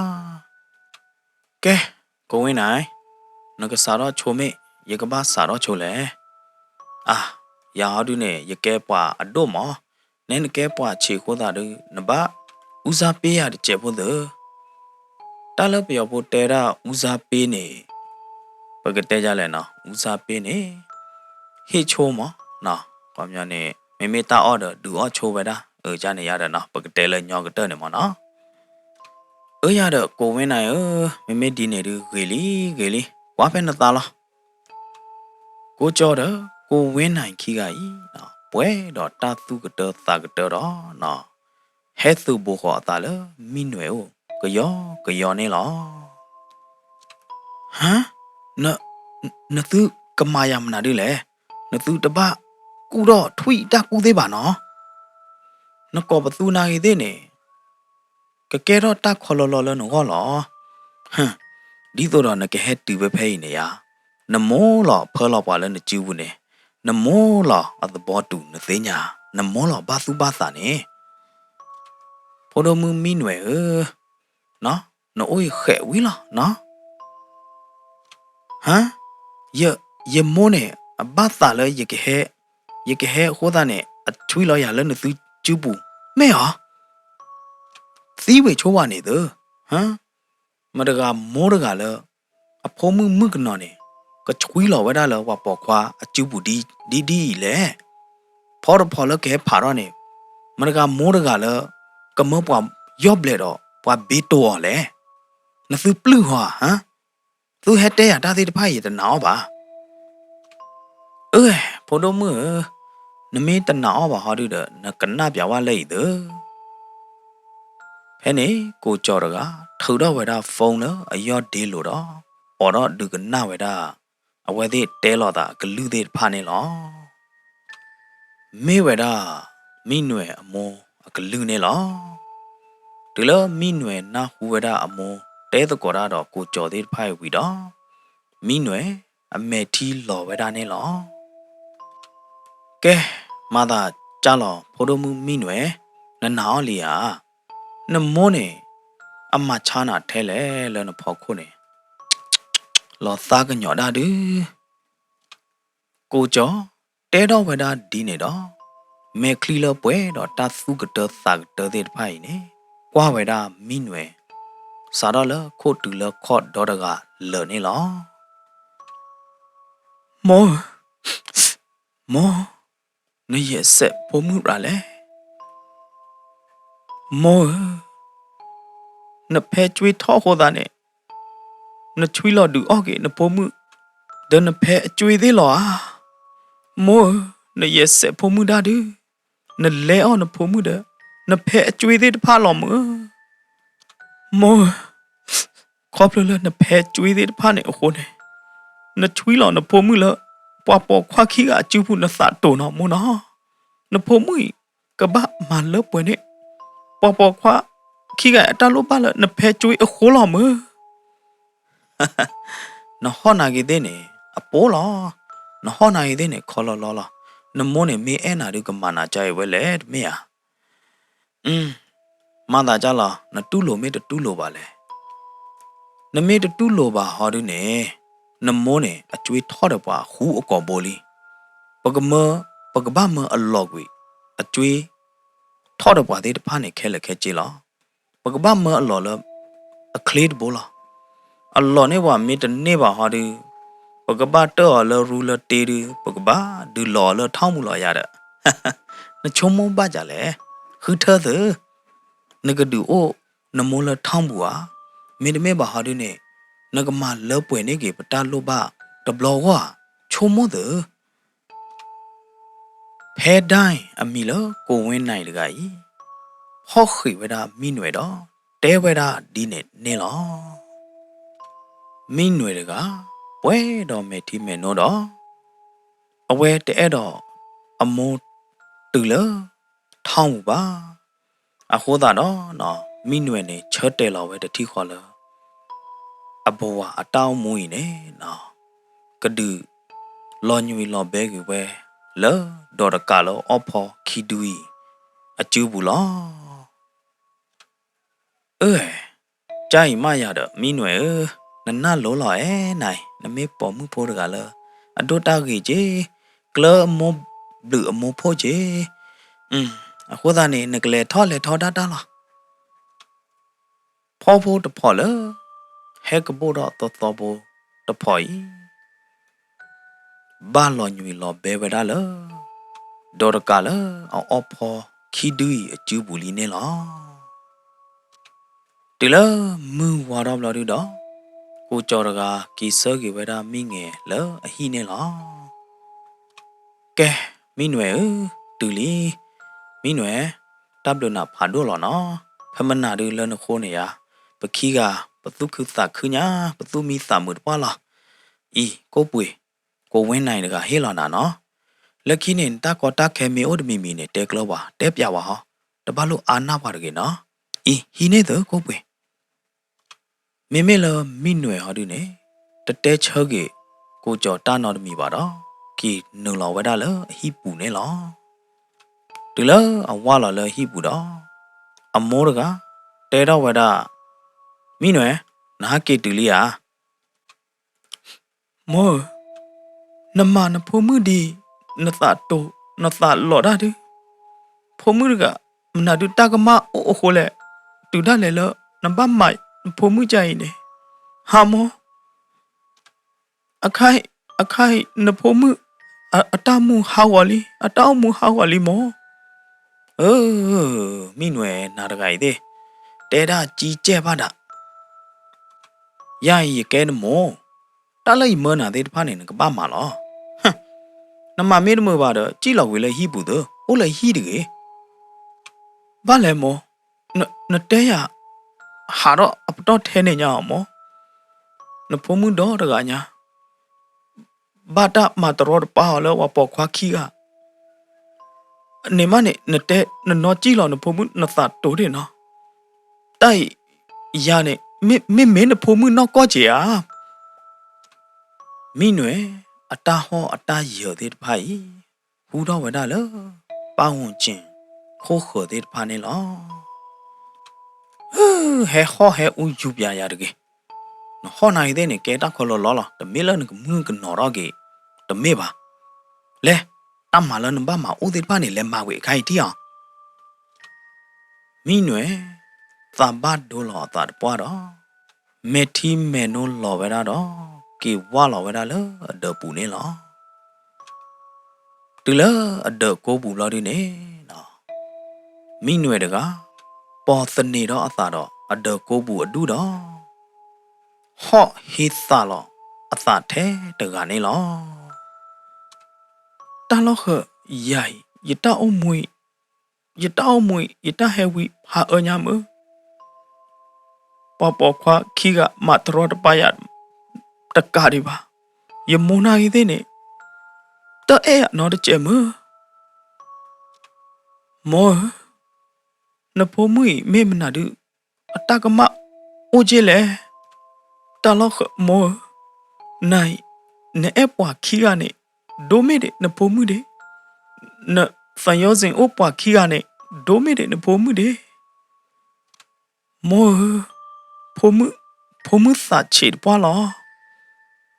ကဲကိုဝင်းနိုင်နကစားတော့ချိုမေရကပါစားတော့ချိုလေရာဒူနေရကဲပွားအတော့မောနဲနကဲပွားချေခိုးတာတော့နဘဦးစားပေးရတဲ့ကျဲဖို့တလပြောဖို့တဲတာဦးစားပေးနေပကတဲကြလဲနော်ဦးစားပေးနေဟေချိုမောနော်ကွာမြန်နေမေတာအော်ဒူအော်ချိုပဲတာကြနေရတယ်နော်ပကတဲလဲညောကတဲ့နေမောနော်ရတော့ကိုဝင်းနိုင်မေဒီနေတူဂေလီဝါဖဲနသားလားကိုကြောတော့ကိုဝင်းနိုင်ခီကဤနော်ပွဲတော့တာသူကတသာကတတော့နော်ဟဲသူဘောခေါ်တာလမိနွယ်ကယောနေလားဟမ်နသူကမာယမနာဒီလေနသူတပကူတော့ထွိတကူသေးပါနော်နကောဘသူနာရီသေးနေကကဲတော့တခေါ်လောနော်လောဟမ်ဒီတော့နကဟဲတူပဲဖဲနေရနမောလောဖလောပါလဲနကျူးဘူးနေနမောလောအသဘောတူနသိညာနမောလောဘာသူဘာသာနေဖိုဒမူမီနွယ်နော်အိုးခဲဝီလားနော်ဟမ်ယမိုးနေအဘသာလဲယကဟဲဟိုးသားနေအချွေးလောရလဲနသူကျူးဘူးမဲဟာသီးဝေချိုးပါနေသဟမ်မတကမိုးတကလဲအဖိုးမှုကနော်နေကချွေးလောဝဲတာလဲဝါပေါ်ခွာအကျူးဘူးဒီလေဖော်လဲကဲဖာတော့နေမတကမိုးတကလဲကမောပွားယော့ဘလေတော့ပွားဘေးတော်လေနသူပလူဟာဟမ်သူဟက်တဲရတာသေးတဖိုက်ရတနာပါဖိုဒမူနမေတနာပါဟာဒီနကနာပြဝလိုက်သဖဲနေကိုကြော်တကထောက်တော့ဝဲတာဖုန်းတော့အယော့ဒေးလို့တော့အော်တော့ဒုကနာဝဲတာအဝဲသေးတဲလော်တာဂလူသေးဖာနေလောမေဝဲတာမိနွယ်အမောဂလူနေလောဒီလိုမိနွယ်နာဟူဝဲတာအမောတဲတကော်တော့ကိုကြော်သေးဖိုက်ဝီတော့မိနွယ်အမေထီလော်ဝဲတာနေလောကဲမသာကြလောဖိုဒမူမိနွယ်နနာလီယာနမိုးနေအမချာနာထဲလေလဲနဖောက်ခုနေလောသားကညော်တာတူကိုကျော်တဲတော့ဝဲတာဒီနေတော့မေခလီလပွဲတော့တသုကတသကတတဲ့ဖိုင်နေကွာဝဲတာမိနွယ်စားတော့လခို့တူလခော့တော့တကလော်နေလောမောနရဲ့ဆက်ဖို့မှုရလဲမောနဖဲကျွေးထောခေါ်တာနဲ့နချွေးလော်ဒူအော့ကေနဖို့မှုဒနဖဲအကျွေးသေးလောမောနရဲ့ဆက်ဖို့မှုဒါဒူနလဲအော်နဖို့မှုဒနဖဲအကျွေးသေးတဖာလော်မောခေါပလလနဖဲကျွေးသေးတဖာနဲ့အခုနဲ့နချွေးလော်နဖို့မှုလပွားပေါ်ခွာခီကအကျူဖို့နသတုံနော်မောနော်နဖို့မှုကဘာမလပွနေပေါ်ခွာခီကအတလို့ပါလနဖဲကျွေးအခုလော်မနဟောနာကြီးတဲ့နေအပေါ်လောနဟောနာကြီးတဲ့နေခေါ်လောနမိုးနေမေအဲနာဒုကမနာကြရွယ်လေမေယာမသာကြလားနတူးလိုမေတူးလိုပါလေနမေတူးလိုပါဟောဒုနေနမိုးနေအကျွေးထော့တော့ပါဟူအကော်ဘောလီပက กบ้ามืออลอกวิอจุยทอดกว่าที่ผ่านในแค่ละแค่จีละปกบ้ามืออลอละอเคลีดบุละอลอเนี่ยว่ามีแต่เนี่ยว่าหาดูปกบ้าเตอละรูละเตดูปกบ้าดูหล่อละท่ามุลอยาดะนั่นชมมบ้าจ่าเลยคือเธอเถอะนึกดูโอ้นโมละท่าบัวมีแต่ไม่บ้าหาดูเนี่ยนึกมาเลิกป่วยเนี่ยกี่ปตาลูบ้าตบล้อว่าชมมเถอะแพ้ได้อมีละโกเว้นไหนเลยไงพ่อขีเวลามีหน่วยดอเตเวลาดีเน็ตเนี่ยหรอมีหน่วยเลยกะเว้ดอเมทีเมโนดอเอาเวเตะดออโมตุเลท่องบ้าอะโคตาดอเนาะมีหน่วยเนี่ยเชิดเตลอเวตที่ขอละอบัวอตาวมุยเนี่ยเนาะกระดือลอญวีลอเบกเวเลดอดกาลอพอคิดุยอจูบุลอใจมาอย่าดมีหน่วยนั่นน่าโลหล่อไหนนั่นไม่ปอมือโพดกาลอดตากีเจกลอโมบลือโมโพเจอะโคตานี่นึกเลยทอดาล่ะพ่อโพดพอเลเฮกโบดตอโบตพอยบ้านลอญวีลอเบเวดาลดอดกาลอพอคิดุยอจูบุลีเนี่ยล่ะติละมือวารับลอดูดอကိုကြော်တကာကီဆော့ကီဝဲတာမိငယ်လောအဟိနဲ့လောကဲမိနွယ်တူလီမိနွယ်တပ်လို့နာဖာတို့လောနော်ဖမနာတို့လနခိုးနေရပခီကပတုခုသခညာပတုမီသမတ်ပွားလာဤကိုပွေကိုဝင်းနိုင်တကဟေးလောနာနော်လက်ခီနဲ့တကောတခဲမီအိုဒမီမီနဲ့တဲကလောပါတဲပြပါဟောတပတ်လို့အာနာပါတကေနော်ဤဟိနေတော့ကိုပွေမေမေလမိနွယ်ဟာဒီနေတတဲချောကေကိုကြော်တာနော်တမီပါတော့ကီနုံလောဝဲတာလဟိပူနေလောဒီလအဝါလောလဟိပူတော့အမောတကတဲတော့ဝဲတာမိနွယ်နာကေတူလီယာမောနမနဖိုမှုဒီနသတိုနသလော်တာဒီဖိုမှုကမနာတူတကမအိုခိုလေတူဒါလေလနဘမိုင်ဖိုမှုကြိုင်နေဟာမောအခိုင်နဖိုမှုအတမှုဟာဝလီအတောမှုဟာဝလီမောမိနွယ်နာတကိုင်သေးတဲတာကြီးကျဲပါတာရရကဲနမောတလိုက်မနာသေးတဖာနေကပါမာလောဟမ်နမမေးမပါတော့ကြည့်လောက်ဝေလေဟိပူတော့အိုလေဟိတကေဘာလဲမောနတဲရဟာတော့အပတော့ထဲနေညအောင်မောနဖိုမှုတော့တကညာဘာတာမတော်ပါလောဝပေါ်ခွာခီကနေမနဲ့နတဲနော်ကြည့်လောက်နဖိုမှုနသတိုးတယ်နော်တိုက်ရနဲ့မင်းနဖိုမှုနော်ကောချေอ่ะမိနွယ်အတာဟောအတာရော်တဲ့တဖိုင်ဟူတော့ဝဒလောပေါင်းချင်းခိုးခေါ်တဲ့တဖာနေလောဟဲဟောဟဲဦးယူပြရတကေနော်ဟောနိုင်တဲ့နေကဲတာခေါ်လောလောတမေလနကမွန်းကနော်တော့ကေတမေပါလဲအမလနဘမဦးတဲ့တဖာနေလဲမဝေခိုင်တီအောင်မိနွယ်သဘတ်ဒိုလောတာပွားတော့မေတီမေနိုလောဝဲတော့ကေဝါလောဝဲလောအဒပူနေလောတူလအဒကိုပူလောဒီနေနော်မိနွယ်တကပေါ်သနေတော့အသာတော့အဒကိုပူအဒူတော့ဟော့ဟိသလောအသာထဲတကနေလောတလောခရိုင်ယတအုံမွေယတဟဲဝီဟာအညာမပေါ်ခွာခီကမတ်ရောတပယတကားဒီပါယမုန်နာရီသေးနေတဲ့နော်တကျမမောနဖိုမွေမေမနာဒူအတကမအိုဂျေလေတလောခမောနိုင်နေအပွားခီကနေဒိုမီတဲ့နဖိုမွေတဲ့နဖန်ယောစင်အပွားခီကနေဒိုမီတဲ့နဖိုမွေတဲ့မောဖိုမစာချေပွားလော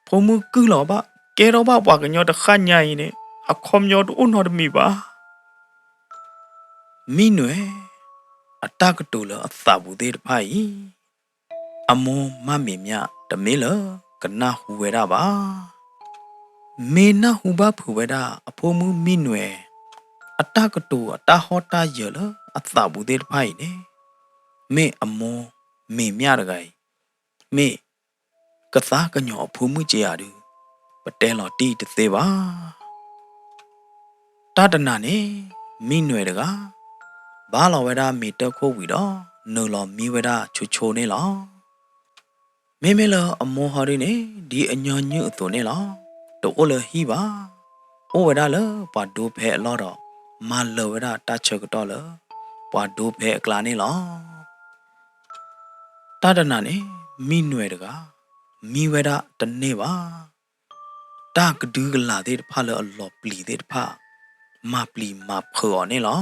ဖိုမကူလောပါကဲတော့ပါပွားကညောတခညိုင်းနေဟ a comyod unod mi ba minwe atakatula athabu de pai amo mami mya tamila kana huwera ba mena huba phuwera aphomu minwe atakatu atahota yela athabu de pai ne me amo me mya gai me katha kanyo aphomu che yadu patel lo ti te ba tatana ne minwe daga ba lo wera mi ta kho wi do no lo mi wera chu chu ne lo me me lo amo ha ri ne di anyo nyu to ne lo to o lo hi ba o wera lo pa do phe lo do ma lo wera ta chok to lo pa do phe kla ne lo tatana ne minwe daga mi wera ta ne ba ta ka du ga la de pha lo lo pli de pha ma pli ma pho ne lo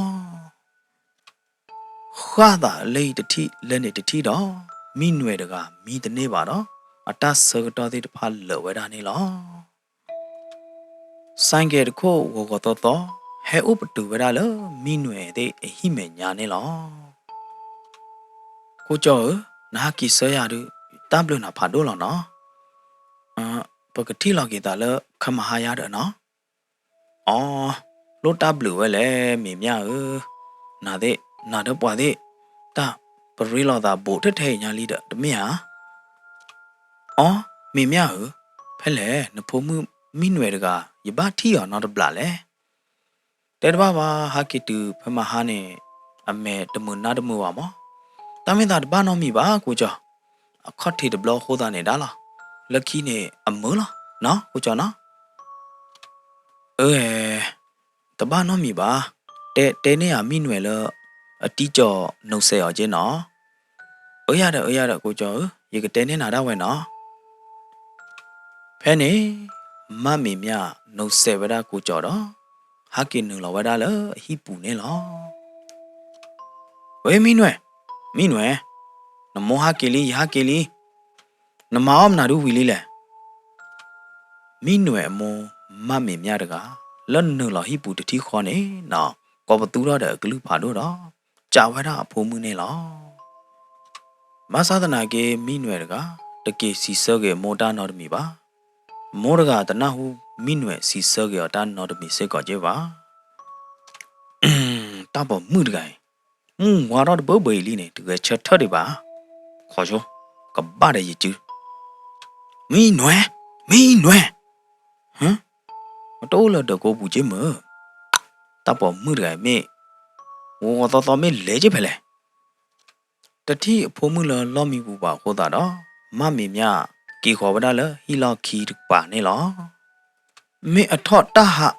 khada le de thi le ne de thi do mi nwe de ga mi de ne ba do ata sa ga to de pha lo we da ne lo sang ge de kho wo go to he up tu we da lo mi nwe de hi me nya ne lo ko cho na ki sa ya du ta blo na pha do lo noปกติเรากีตาเลขมาหายาเด้อเนาะอ๋อรถตับหรือไว้แหละมีเมียนาเดนาเดปว่าเดตาปริลอตาโบทเทญาลีเด้อตะเมียอ๋อมีเมียแพ่แหละนพมือมินเวดกาอย่าบ้าที่อ่ะนอตบลาแหละแต่บ้าว่าหากิตุพมาหาเนี่ยอเมตมือนาดมือว่ามั้งตาไม่ตาบ้านน้องมีบ้ากูจ้ะขอที่เดบล้อโคตาเนี่ยได้ละลักขี้เนี่ยอมือละเนาะกูจ้ะเนาะตบ้านน้องมีบ้าแต่เนี่ยมินเวลอติจ่อนกเสียเจเนาะยาเด้อกูจ้ะยังก็แต่เนี่ยนาได้ไว้เนาะแพ่เนี่ยมามีเมียนกเสียเวลากูจ้ะเนาะหากินหนึ่งเราไว้ได้เลยฮิปูเนี่ยหรอเว้ยมินเวน้ำมหากิลีน้ำมาอ้อมนาดูวิลีแหละมินเวโมมามีเมียเด็กอะแล้วหนึ่งเราฮิปูที่คอเนี่ยเนาะก็ประตูเราเด็กลูกผาดูเนาะจ้าไว้ได้พูมือเนี่ยหรอมาซาตนาเกมินเวเด็กอะตะเกียสีเสือเกโมดานอดมีบ้าโมเด็กอะตะน่าหูมินเวสีเสือเกอดานอดมีเสกอเจ็บบ้าตาบอมือเด็กไงว่าเราเบอร์เบย์ลีเนี่ยเด็กเชิดเท่าดีบ้าขอโชว์กับบ้าได้ยังจื้อมีหน่วยฮะโตแล้วเด็กกูปูเจมือตาบอมือเด็กไงเมย์ว่าต่อเมย์เละเจ็บไปเลยแต่ที่พวกมึงล้อมีกูป่าโคตรดอมามีเมียกี่ขอไปได้เลยฮีลอคีดึกป่านี่หรอเมย์ทอดตาหะ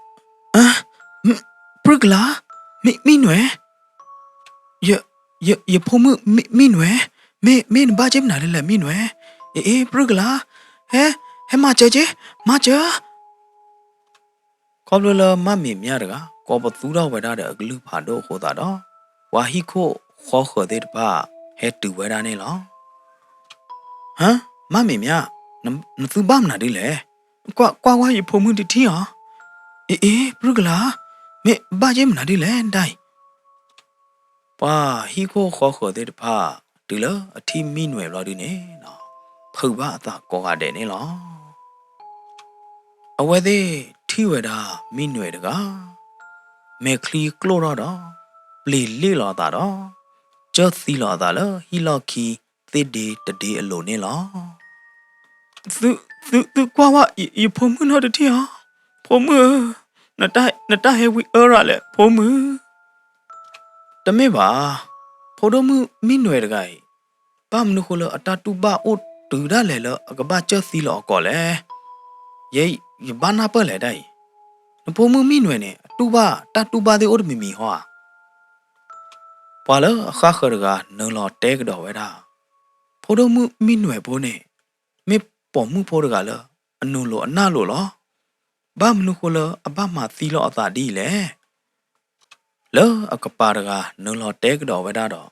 ปรึกละมีหน่วยอย่าพวกมึงมีหน่วยเมย์บ้าเจ็บหนาเลยแหละมีหน่วยปรึกละเฮ้มาเจขอบเลยมามีเมียเด็กอะก็ประตูเราไปได้เด็กลูกผ่านโดโคตรดอว่าฮิโคขอเขอเด็ดป่าเฮ็ดตูไว้ได้นี่หรอฮะมามีเมียน้ำซื้อบ้ามนาดิแหละกว่าอยู่พวกมึงที่หรอปรึกละเมบ้าเจ็บนาดิแหละได้ป่าฮิโคขอเขอเด็ดป่าดูเลยที่มีหน่วยเราดูเนี่ยเนาะเพื่อว่าตากอดเด่นนี่หรอเอาไว้ดิที่เวลามีหน่วยเด็กเมคลีกลัวรอดอปลีลี่รอตาดอเจ้าสีรอตาเลยฮิลอคีติดดีตดีอโลนี่หรอซื้อกว่าอีผมมือนอดที่ฮะผมมือน่าได้เฮวิอะไรแหละผมมือแต่ไม่บ้าพอดมือมีหน่วยเด็กป้ามนุคนละอัตตุบ้าอุดตื่นได้เลยละก็บ้าเจ้าสีหลอกก่อนแหละยัยบ้านน่าเปิดเลยได้ผมมือมีหน่วยเนี่ยตุบ้าเดี๋ยวอุดมีหัวพอแล้วข้าเคยกะนึกหลอดเต็กดอกไว้ด่าพอดมือมีหน่วยพวกเนี่ยไม่ปอมือพอดกะเลยอันนู้นหลออันน่าหลอหรอบ้ามนุคนละบ้ามาสีหลอตาดีแหละแล้วก็ปาดกะนึกหลอดเต็กดอกไว้ด่าดอก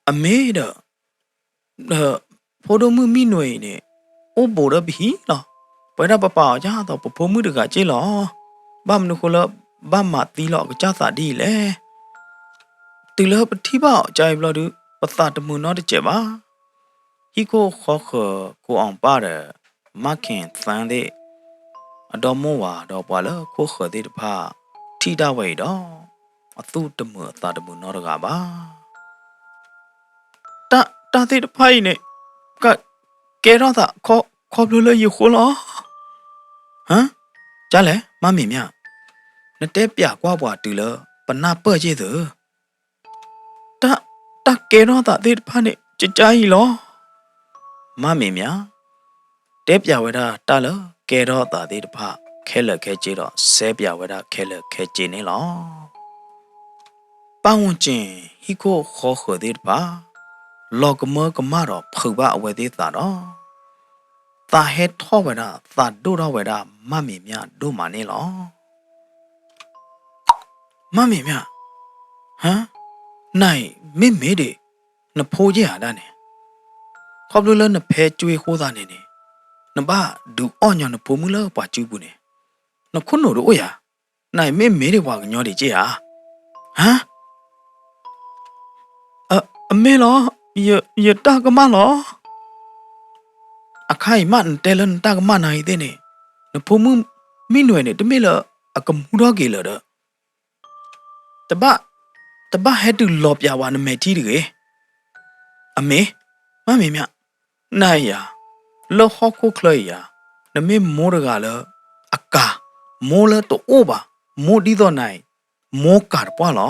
อเมเด้อพอดมือมีหน่วยเนี่ยโอ้โบดบีหรอไปได้ป่าจ้าต่อพอมือเด็กเจ๊หรอ บ้ามนุคนละบ้ามมาตีหลอกก็จ้าสาดีแลตีละปฏิบ่าใจบลอดูภาษาตะมือนอดเจ็บบ้าฮิโก้ขอกูอ่างป้าเดมาเข็นสันเดอดอมว่าดอกว่าละกูขอเดพาที่ดาวไว้ดออตูตะมือตาตะมือนอดกาบ้าตาเดไพ่เนี่ยก็แกรอดอะขอบเลยอยู่คนละฮะจ้าแหละมามีเมียนเตปยากว่าว่าตีละปนาเปิดเจเถอตาแกรอดอะเดไพ่เนี่ยจะใจหรอมามีเมียเต็บยาวดาตาลแกรอตาดีตพะแค่ละแค่จีรอเซบยาวดาแค่ละแค่จีนี่ลอป้าวจินฮิโก้ขอขอดีตพะลอกมอกมารอฝึกว่าเอาไว้ดีตาดอตาเฮ็ดท่อเวดาตาดูรอเวดามามีเมียดูมานี่ลอมามีเมียฮะไหนไม่เมดินโพเจหาดาเนี่ยขอบดูแล้วนเพจุยโคตาเนี่ยนบ้าดูอ่อนยอนพูมือเล่าป่าจูบุเนี่ยนคุณหนูรู้ยานายไม่ได้ว่ากันยอดีเจียฮะไม่หรออย่าตากมาหรออะใครมันเตลันตากมาไหนเด้เนี่ยนพูมือไม่หน่วยเนี่ยจะไม่ละอะกมูรอกี่ละเด้อแต่บ้าให้ดูหลบยาวานเมจีดิเกอเมมาเมียนายยาโลฮอกคุเคลียนเมโมรกาลอากาโมเลตโอบาโมดีโดนายโมกาดปวาลอ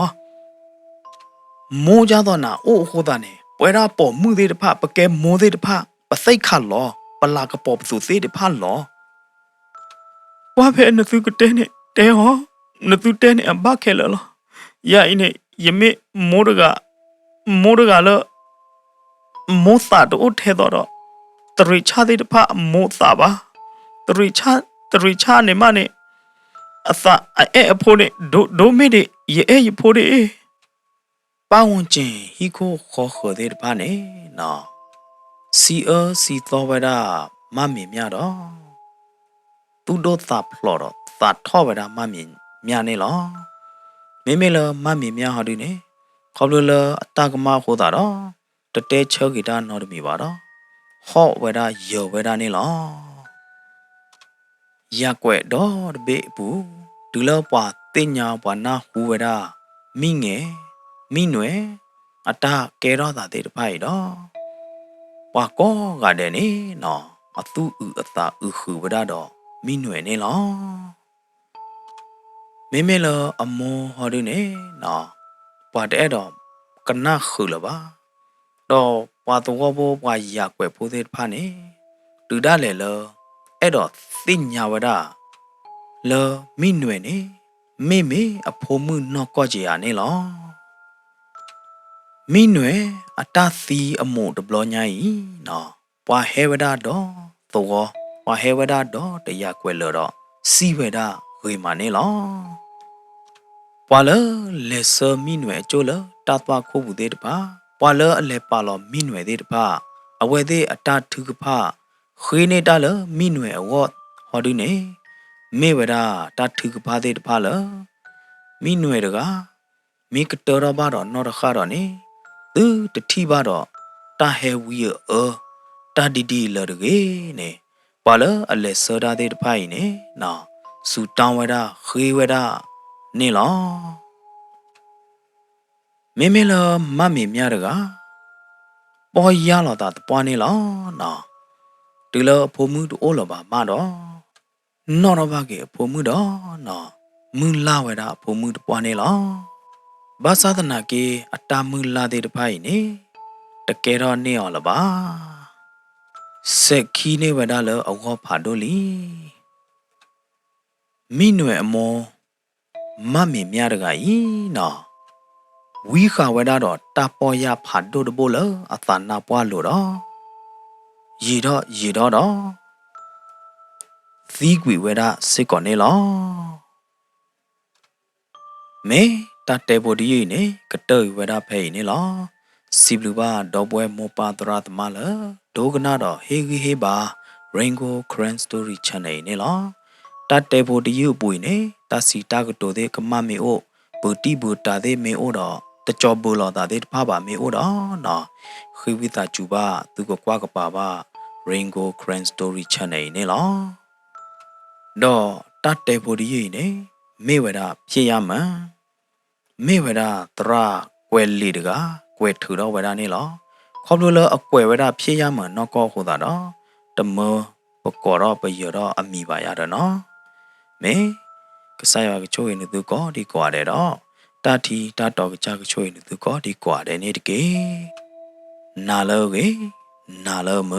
โมจาโดนาโอโคดาเนปวยราปอมือเดตพะปะแกโมเดตพะปะไซขัดลอปะลากระปอบสุเซเดพะลอว่าเพนสุกเตเนเตหอนสุเตเนอับาเคลลอยาอิเนยเมโมรกาลโมซาโตเทดอรตริชาเดตพะโมซาบาตริชาเนมาเนအစာအဲအဖိုးနဲ့ဒိုမေတဲ့ရဲရဖိုးတဲ့ပောင်းကျင်ဟီခိုခေါ်ခေါ်တဲ့ဘာနဲ့နော်စီတော်ဝဒမမီမြတော့သူတို့သာဖလော်တော့သာထောဝဒမမီမြနေလောမေလမမီမြဟာဒီနေခေါပလလအတကမခိုးတာတော့တတဲချောဂီတာနော်တမီပါတော့ဟော့ဝဒယောဝဒနေလောရက်ွက်တော့ဘေးဘူးဒူလောပွားတင်ညာပွားနာဟူဝဒမိငယ်မိနွယ်အတာကဲတော့တာတဲ့ဖိုင်တော့ပွားကောကတဲ့နေနော်အသူအတာခူဝဒတော့မိနွယ်နေလောမေလအမောဟော်ဒီနေနော်ပွားတဲ့တော့ကနခူလပါတော့ပွားတော့ဘောပွားရက်ွက်ဖို့တဲ့ဖာနေတူဒါလေလောအဲ့တော့တင်ညာဝဒလောမိနွယ်နေမေအဖိုးမှုနော်ကောကြရနေလောမိနွယ်အတသီအမို့တဘလညာဤနော်ပွာဟဲဝဒတော့သောပွာဟဲဝဒတော့တရားကွယ်လောတော့စီဝဒဝေမာနေလောပွာလလေဆမိနွယ်ကျိုလတတ်ွားခုဘူးတဲ့တပါပွာလအလေပါလောမိနွယ်တဲ့တပါအဝဲတဲ့အတထုကဖခွေးနေတာလမိနွယ်အဝတ်ဟောဒီနေမေဝဒတာထုကဖတဲ့တပါလမိနွယ်တကမိကတော်ရပါတော့နော်ရခါတော့နေသူတတိပါတော့တာဟဲဝီတာဒီလရကေနေပါလအလက်စောဒါတဲ့တဖိုင်နေနော်စူတောင်းဝဒခေဝဒနေလောမေလမမေမြရကပေါ်ရလာတာပွားနေလောနော်ဒီလဖိုမှုတူအိုလပါမတော့နော်ရပါကေဖိုမှုတော့နော်မူလာဝဒဖိုမှုပွားနေလောဘာသာသနာကေအတာမူလာတဲ့တဖိုင်နေတကယ်တော့နေအောင်လပါစက်ခီနေဝဒလအဝဖာဒိုလီမိနွယ်အမောမမေမြရကဤနော်ဝီခဝဒတော့တာပေါ်ရဖာဒိုတဘလအသနာပွားလို့တော့ရေတော့သီးကွေဝဒစစ်ကောနေလောမေတတဲဘိုဒီနေကတဲဝဒဖဲနေလောစီဘလူဘာဒေါ်ပွဲမောပါတရသမလဒိုကနာတော့ဟေဂီဟေဘာ Rainbow Crane Story Channel နေလောတ တတ်တဲ့ဖို့တယူပွေနေတစီတာကတိုတဲ့ကမမေအိုဘူတီဘူတာတဲ့မေအိုတော့တကြောဘူလောတာတဲ့ဖပါမေအိုတော့နော်ခိဝိတာကျူပါသူကကွာကပါပါ Ringo Crane Story Channel နေလောတော့တတ်တဲ့ဖို့တယူနေမေဝရဖြစ်ရမှန်မေဝရတရာကွယ်လီတကကွယ်ထူတော့ဝရနေလောခေါပလိုလအကွယ်ဝရဖြစ်ရမှန်နော်ကောဟိုတာတော့တမောပကောတော့ပရတော့အမိပါရတော့နော်မေကစားရကချိုးရင်သူကောဒီကွာတယ်တော့တာတီတာတော်ကကြကချိုးရင်သူကောဒီကွာတယ်နေတကေနာလောကေနာလောမ